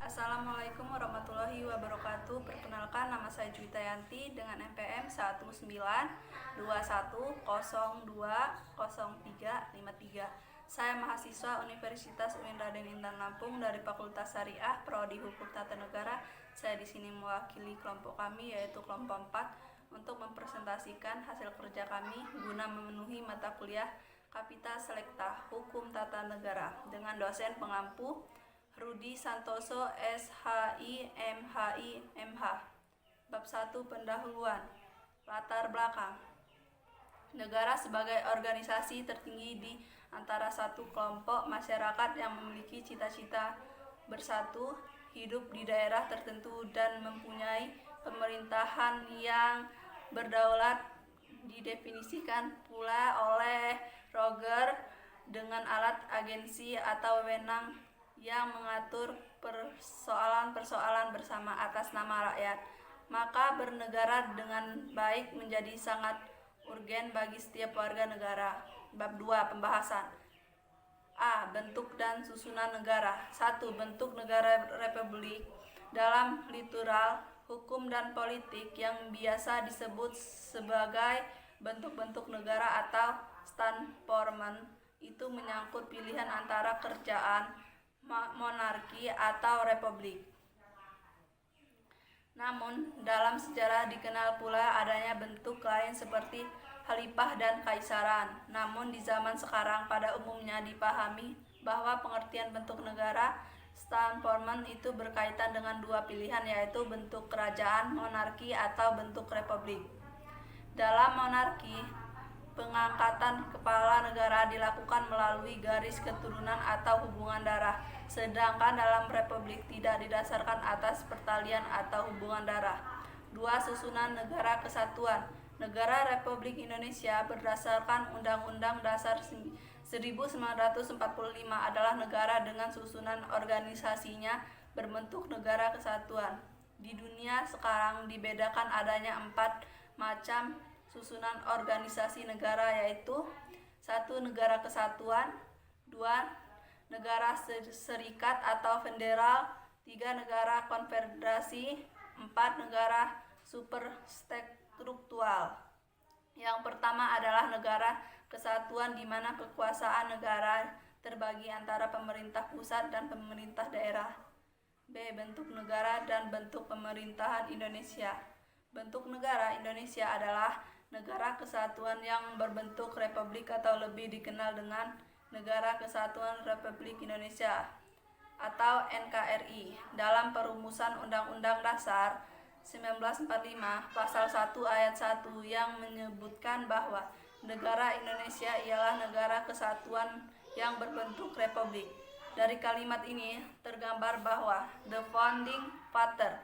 Assalamualaikum warahmatullahi wabarakatuh. Perkenalkan, nama saya Juwita Yanti dengan NPM 1921020353. Saya mahasiswa Universitas UIN Raden Intan Lampung dari Fakultas Syariah Prodi Hukum Tata Negara. Saya di sini mewakili kelompok kami, yaitu kelompok 4, untuk mempresentasikan hasil kerja kami guna memenuhi mata kuliah Kapita Selekta Hukum Tata Negara dengan dosen pengampu Rudi Santoso SHI MHI MH. Bab 1, pendahuluan. Latar belakang. Negara sebagai organisasi tertinggi di antara satu kelompok masyarakat yang memiliki cita-cita bersatu, hidup di daerah tertentu dan mempunyai pemerintahan yang berdaulat, didefinisikan pula oleh Roger dengan alat agensi atau wewenang yang mengatur persoalan-persoalan bersama atas nama rakyat. Maka bernegara dengan baik menjadi sangat urgen bagi setiap warga negara. Bab 2, pembahasan. A. Bentuk dan susunan negara. 1. Bentuk negara republik. Dalam literal, hukum dan politik yang biasa disebut sebagai bentuk-bentuk negara atau standpoormen, itu menyangkut pilihan antara kerajaan, monarki atau republik. Namun dalam sejarah dikenal pula adanya bentuk lain seperti khalifah dan kaisaran. Namun di zaman sekarang pada umumnya dipahami bahwa pengertian bentuk negara standpoormen itu berkaitan dengan dua pilihan, yaitu bentuk kerajaan, monarki, atau bentuk republik. Dalam monarki, pengangkatan kepala negara dilakukan melalui garis keturunan atau hubungan darah, sedangkan dalam republik tidak didasarkan atas pertalian atau hubungan darah. 2. Susunan negara kesatuan. Negara Republik Indonesia berdasarkan Undang-Undang Dasar 1945 adalah negara dengan susunan organisasinya berbentuk negara kesatuan. Di dunia sekarang dibedakan adanya 4 macam susunan organisasi negara, yaitu 1. Negara kesatuan, 2. Negara serikat atau federal, 3. Negara konfederasi, 4. Negara superstruktural. Yang pertama adalah negara kesatuan, di mana kekuasaan negara terbagi antara pemerintah pusat dan pemerintah daerah. B. Bentuk negara dan bentuk pemerintahan Indonesia. Bentuk negara Indonesia adalah negara kesatuan yang berbentuk republik atau lebih dikenal dengan Negara Kesatuan Republik Indonesia atau NKRI. Dalam perumusan Undang-Undang Dasar 1945 Pasal 1 Ayat 1 yang menyebutkan bahwa negara Indonesia ialah negara kesatuan yang berbentuk republik. Dari kalimat ini tergambar bahwa the founding father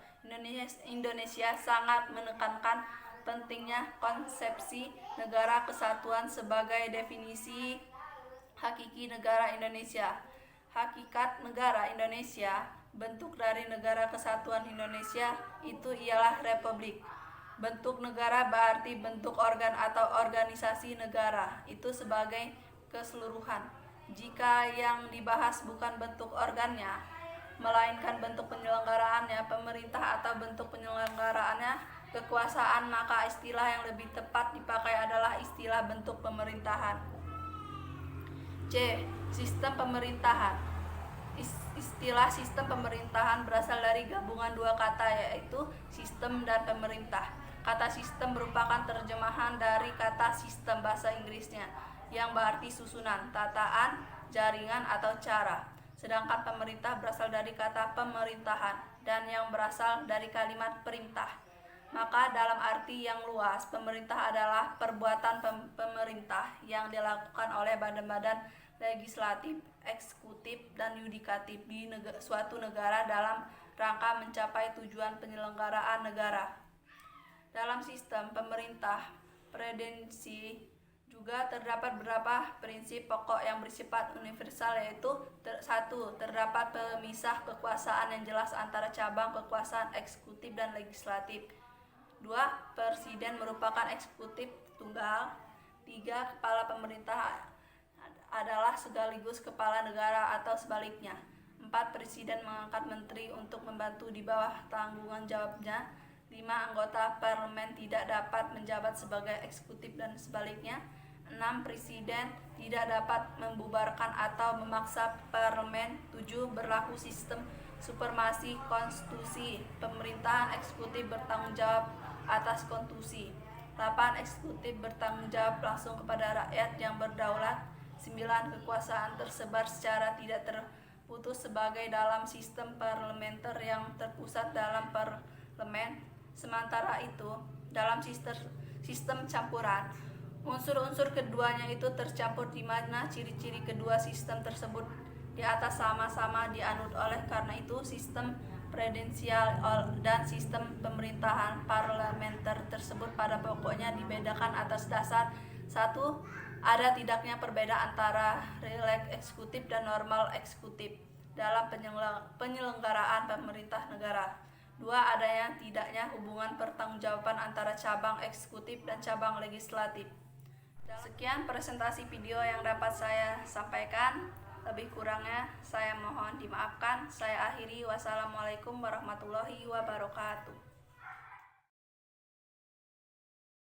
Indonesia sangat menekankan pentingnya konsepsi negara kesatuan sebagai definisi hakiki negara Indonesia. Hakikat negara Indonesia, bentuk dari negara kesatuan Indonesia itu ialah republik. Bentuk negara berarti bentuk organ atau organisasi negara itu sebagai keseluruhan. Jika yang dibahas bukan bentuk organnya, melainkan bentuk penyelenggaraannya, pemerintah atau bentuk penyelenggaraannya, kekuasaan, maka istilah yang lebih tepat dipakai adalah istilah bentuk pemerintahan. C. Sistem pemerintahan. Istilah sistem pemerintahan berasal dari gabungan dua kata, yaitu sistem dan pemerintah. Kata sistem merupakan terjemahan dari kata sistem bahasa Inggrisnya yang berarti susunan, tataan, jaringan atau cara. Sedangkan pemerintah berasal dari kata pemerintahan dan yang berasal dari kalimat perintah. Maka dalam arti yang luas, pemerintah adalah perbuatan pemerintah yang dilakukan oleh badan-badan legislatif, eksekutif, dan yudikatif di suatu negara dalam rangka mencapai tujuan penyelenggaraan negara. Dalam sistem pemerintah presidensi juga terdapat beberapa prinsip pokok yang bersifat universal, yaitu 1. Terdapat pemisah kekuasaan yang jelas antara cabang kekuasaan eksekutif dan legislatif. 2. Presiden merupakan eksekutif tunggal. 3. Kepala pemerintah adalah sekaligus kepala negara atau sebaliknya. 4. 4. Presiden mengangkat menteri untuk membantu di bawah tanggungan jawabnya. 5. Anggota parlemen tidak dapat menjabat sebagai eksekutif dan sebaliknya. 6. Presiden tidak dapat membubarkan atau memaksa parlemen. 7. Berlaku sistem supremasi konstitusi. Pemerintahan eksekutif bertanggung jawab atas konstitusi. 8. Eksekutif bertanggung jawab langsung kepada rakyat yang berdaulat. 9. Kekuasaan tersebar secara tidak terputus sebagai dalam sistem parlementer yang terpusat dalam parlemen. Sementara itu, dalam sistem campuran, unsur-unsur keduanya itu tercampur di mana ciri-ciri kedua sistem tersebut di atas sama-sama dianut. Oleh karena itu, sistem presidensial dan sistem pemerintahan parlementer tersebut pada pokoknya dibedakan atas dasar: 1. Ada tidaknya perbedaan antara rileks eksekutif dan normal eksekutif dalam penyelenggaraan pemerintah negara. 2. Adanya tidaknya hubungan pertanggungjawaban antara cabang eksekutif dan cabang legislatif. Sekian presentasi video yang dapat saya sampaikan. Lebih kurangnya saya mohon dimaafkan. Saya akhiri. Wassalamualaikum warahmatullahi wabarakatuh.